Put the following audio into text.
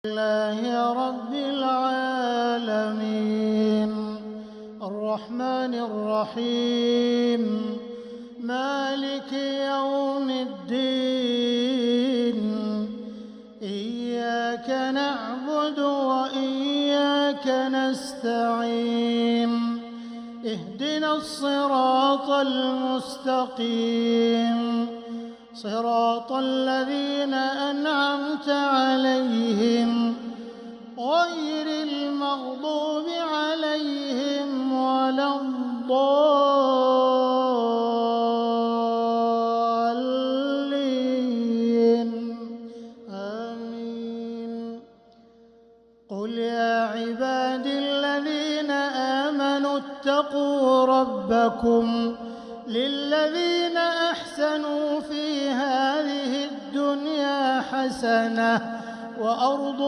لله رب العالمين الرحمن الرحيم مالك يوم الدين إياك نعبد وإياك نستعين اهدنا الصراط المستقيم صراط الذين أنعمت عليهم غير المغضوب عليهم ولا الضالين آمين. قل يا عبادي الذين آمنوا اتقوا ربكم للذين أحسنوا في هذه الدنيا حسنة وأرض